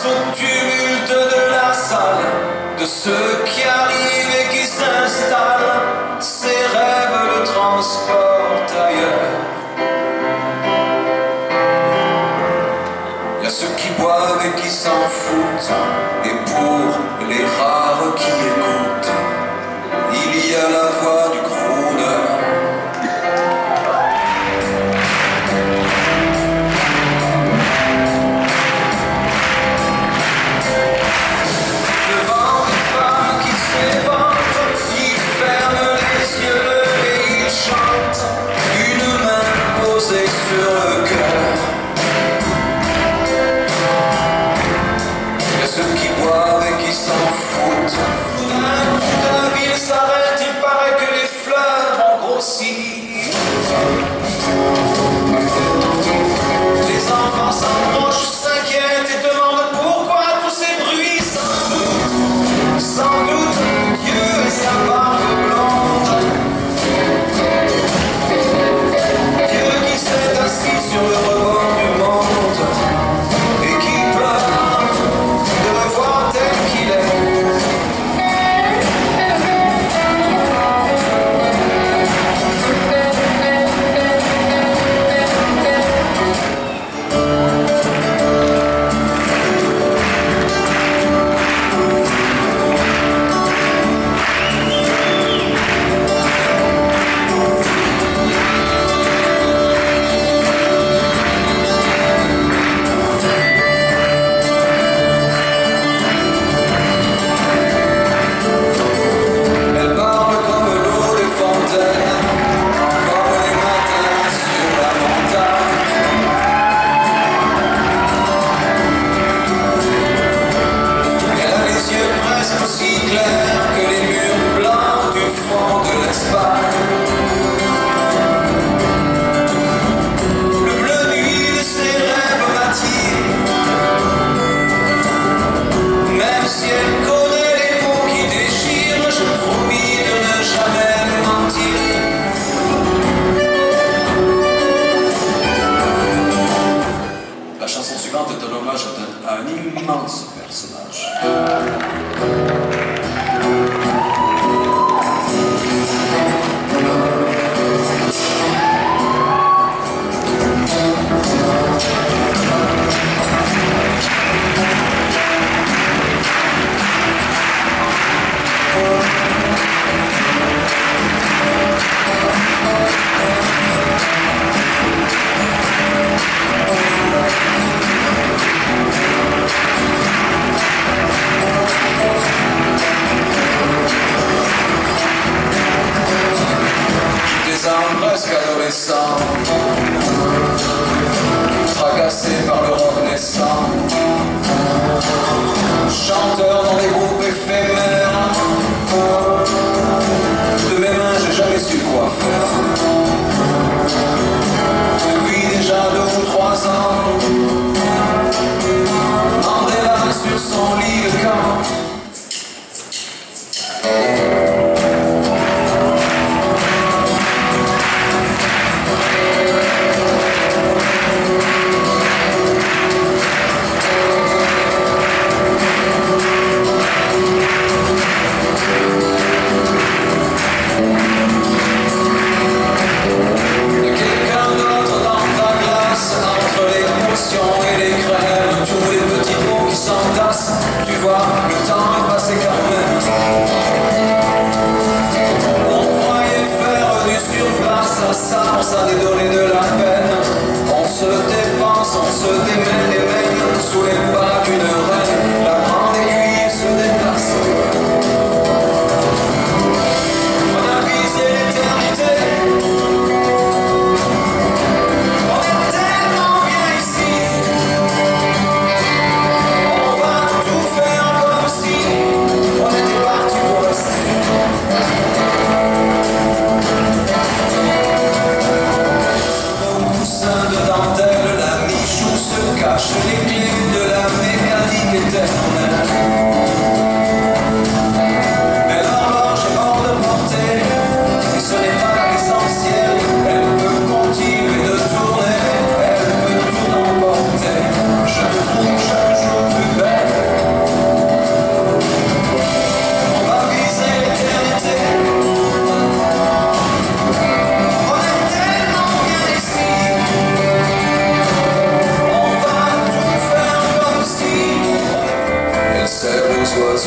au tumulte de la salle, de ceux qui arrivent et qui s'installent, ces rêves le transportent ailleurs. Il y a ceux qui boivent et qui s'en foutent, et pour les rares qui écoutent, il y a la voix du crooner. Les enfants s'approchent, s'inquiètent et demandent pourquoi tous ces bruits. Sans doute, Dieu et sa barbe blonde. Dieu qui s'est assis sur le rebord du monde et qui pleure de le voir tel qu'il est. La chanson suivante est un hommage à un immense personnage.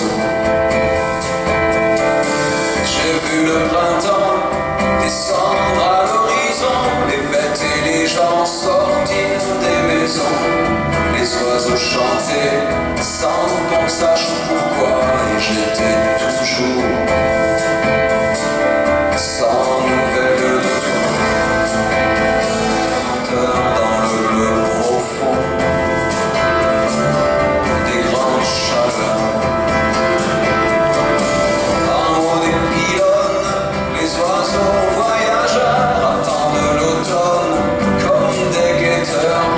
oiseaux. J'ai vu le printemps descendre à l'horizon, les bêtes et les gens sortir des maisons, les oiseaux chantaient sans qu'on sache pourquoi, et j'étais toujours sans nouvelles de toi, dans le bleu profond des grandes chaleurs. En haut des pylônes, les oiseaux voyageurs attendent l'automne comme des guetteurs.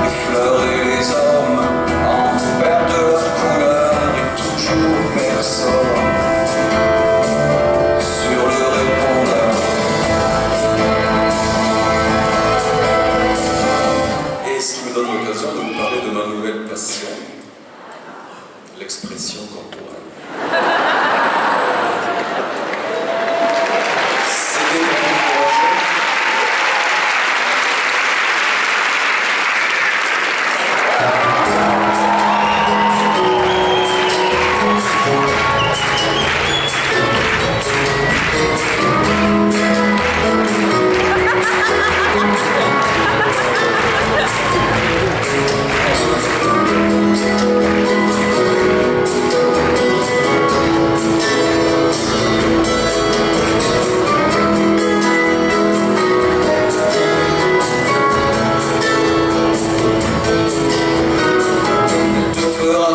Les fleurs et les hommes en perdent leur couleur et toujours personne sur le répondeur. Et ce qui me donne l'occasion de vous parler de ma nouvelle passion, l'expression corporelle. C'était pour m'encourager.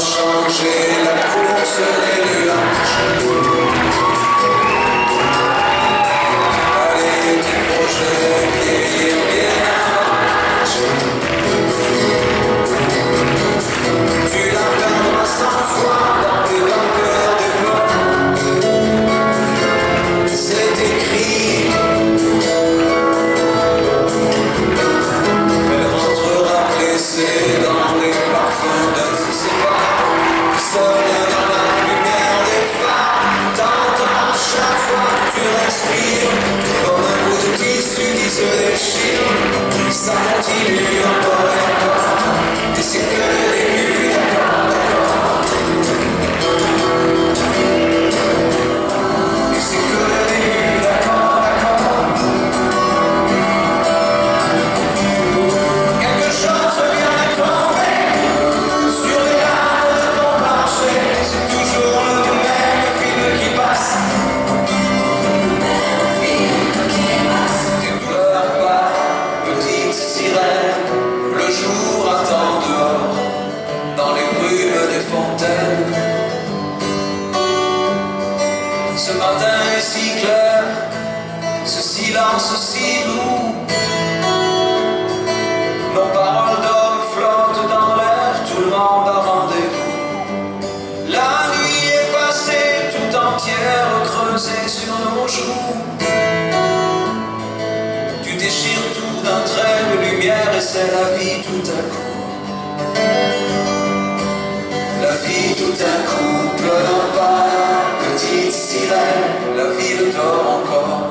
Changer la course des nuages. Allez, tes projets vieillir bien âgés. Tu la perdras 100 fois dans le vainqueur des morts. C'est écrit. Elle rentrera blessée dans les parfums de ses pas. Seule dans la lumière des phares, t'entends chaque fois que tu respires, comme un bout de tissu qui se déchire. Ça continue encore et encore, et c'est que le début, d'accord, d'accord. Et c'est que le début, d'accord, d'accord. Quelque chose vient de tomber sur les larmes de ton plancher. C'est toujours le même film qui passe. Tes douleurs pas, petite sirène. Le jour attend dehors, dans les brumes des fontaines. Ce matin est si clair, ce silence si doux. Nos paroles d'hommes flottent dans l'air, tout le monde a rendez-vous. La nuit est passée tout entière, creusée sur nos joues. Tu déchires tout d'un trait de lumière et c'est la vie tout à coup. La vie tout à coup, pleure pas, petite sirène, la ville dort encore.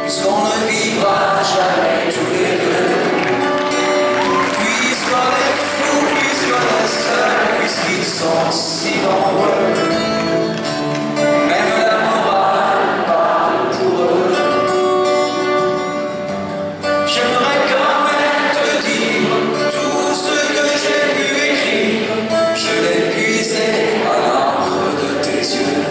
Puisqu'on ne vivra jamais tous les deux, puisqu'on est fou, puisqu'on est seul, puisqu'ils sont si nombreux, même la morale parle pour eux. J'aimerais quand même te dire tout ce que j'ai pu écrire, je l'ai puisé à l'encre de tes yeux.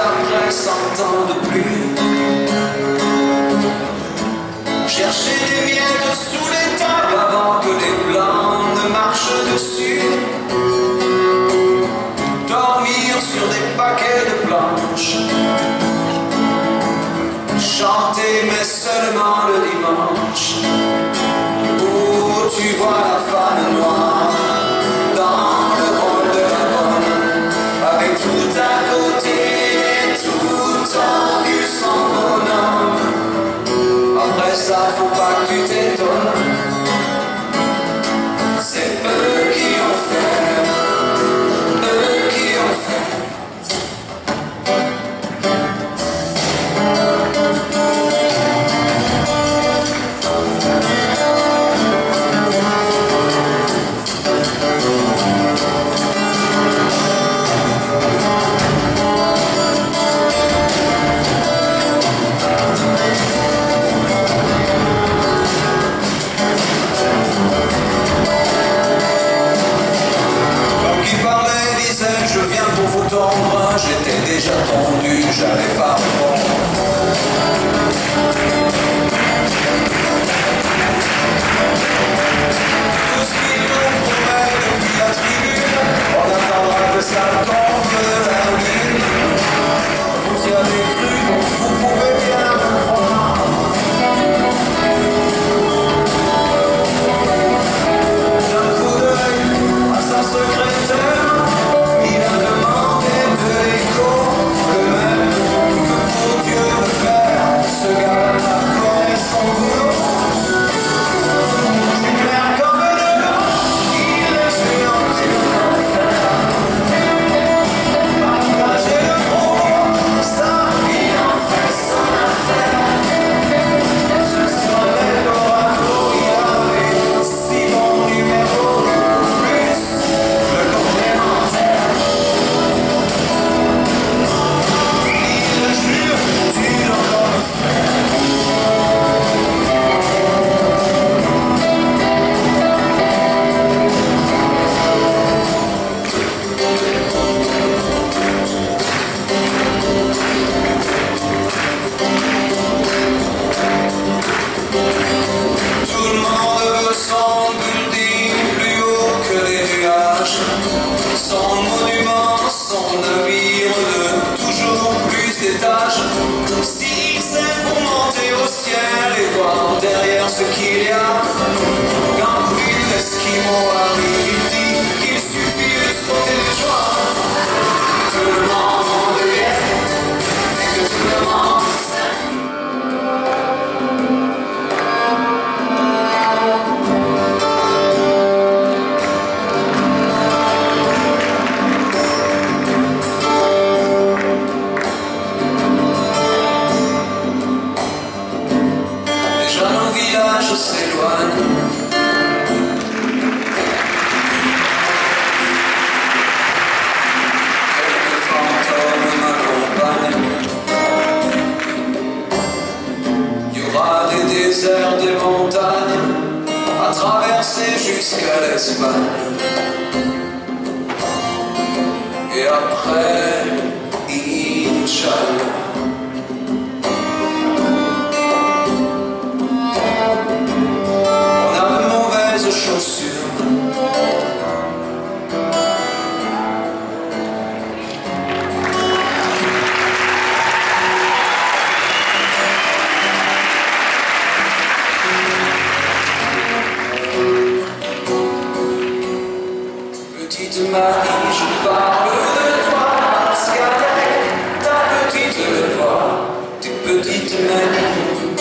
Après 100 ans de plus, chercher des miettes sous les tables avant que les blancs ne marchent dessus, dormir sur des paquets de planches, chanter mais seulement le dimanche, où tu vois la femme noire dans le rôle de la bonne, avec tout à côté, tout tendu son bonhomme. ce qu'il y a. Quand une esquimau arrive, il dit qu'il suffit de sauter de joie. Tout le monde vient, et que tout le monde s'aime. Déjà nos villages s'éloignent. Des montagnes à traverser jusqu'à l'Espagne. Et après, Inch'Allah. On a de mauvaises chaussures. Petite Marie, je parle de toi parce qu'avec ta petite voix, tes petites manies,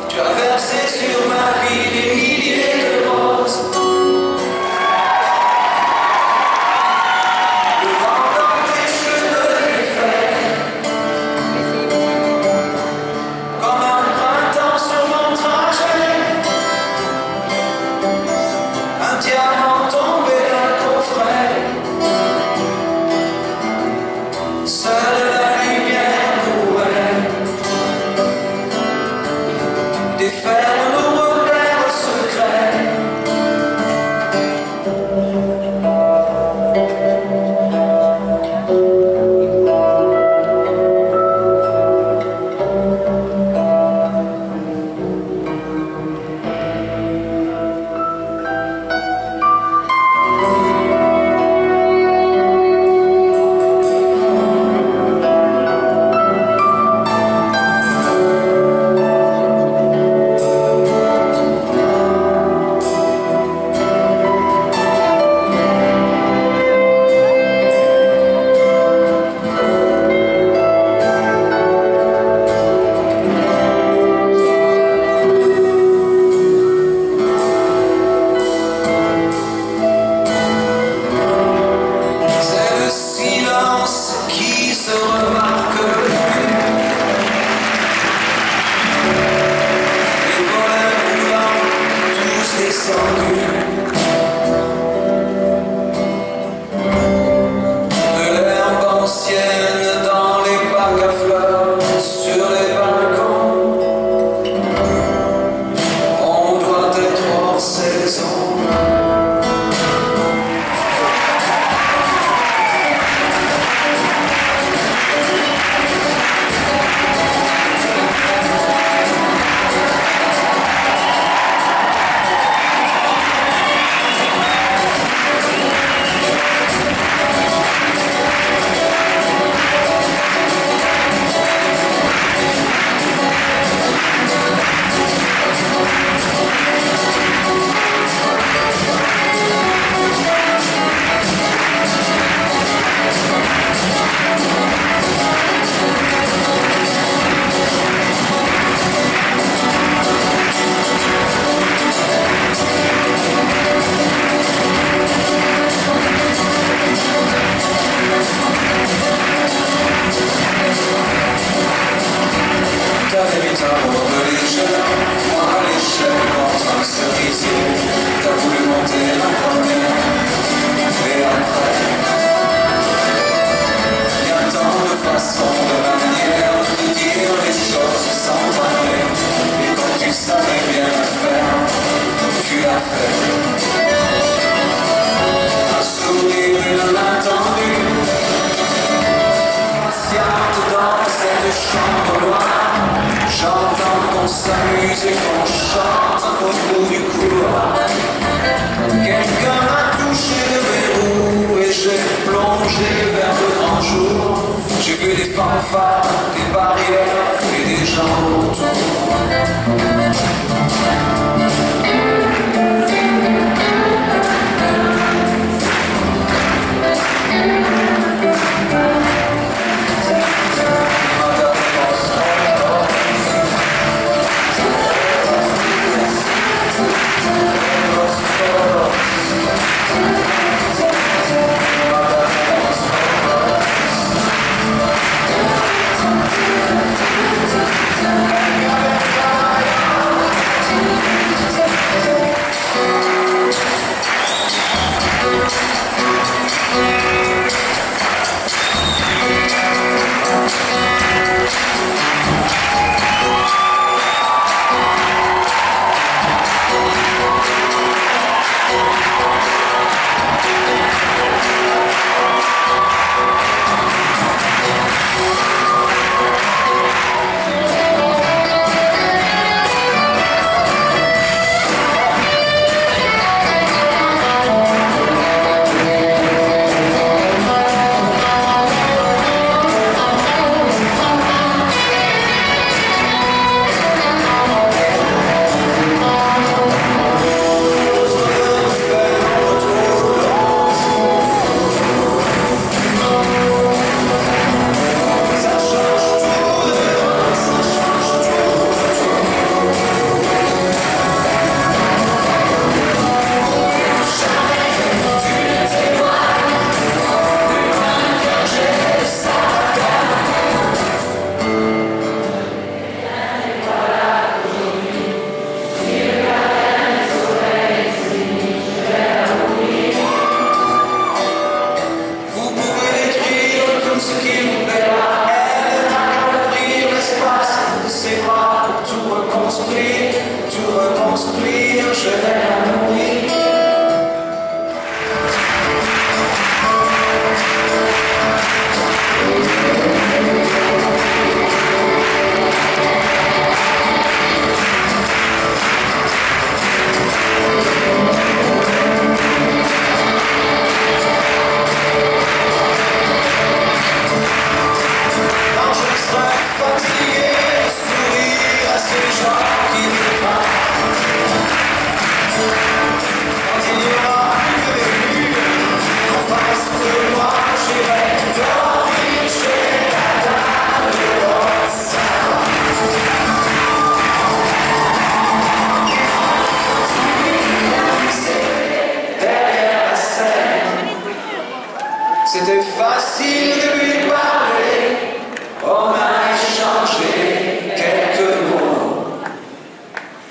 tu as versé sur ma vie des milliers de roses. Le vent dans tes cheveux les fait comme un printemps sur mon trajet, un diamant tombé. Seule la lumière pourrait défaire nos repères secrets. Qui se remarque le plus, les voleurs roulants tous descendus, de l'herbe ancienne dans les bacs à fleurs, sur les balcons. On doit être hors saison. T'avais mis ta robe légère, moi à l'échelle contre un cerisier. T'as voulu monter la première, et après y'a tant de façons, de manières de dire les choses sans parler. Et quand tu savais bien le faire, tu l'as fait. Un sourire, une main tendue, patiente dans cette chambre noire. J'entends qu'on s'amuse et qu'on chante au bout du couloir. Quelqu'un m'a touché le verrou et j'ai plongé vers le grand jour. J'ai vu des fanfares, des barrières et des gens autour. fatigué de sourire à ces gens qui défendent. Quand il n'y aura plus que des murs en face de moi, j'irai dormir chez la dame de Haute-Savoie. Derrière la scène, c'était facile de lui parler. On a échangé quelques mots.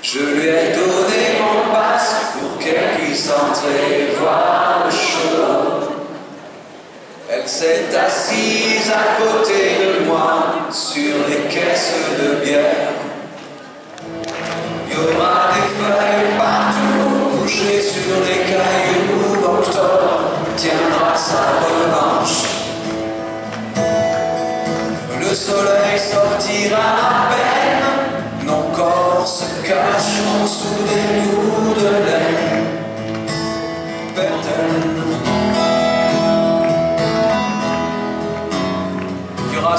Je lui ai donné mon passe pour qu'elle puisse entrer voir le show. Elle s'est assise à côté de moi sur les caisses de bière. Il y aura des feuilles partout couchées sur les cailloux. Octobre tiendra sa revanche. Le soleil sortira à peine, nos corps se cacheront sous des loups de laine. Il y aura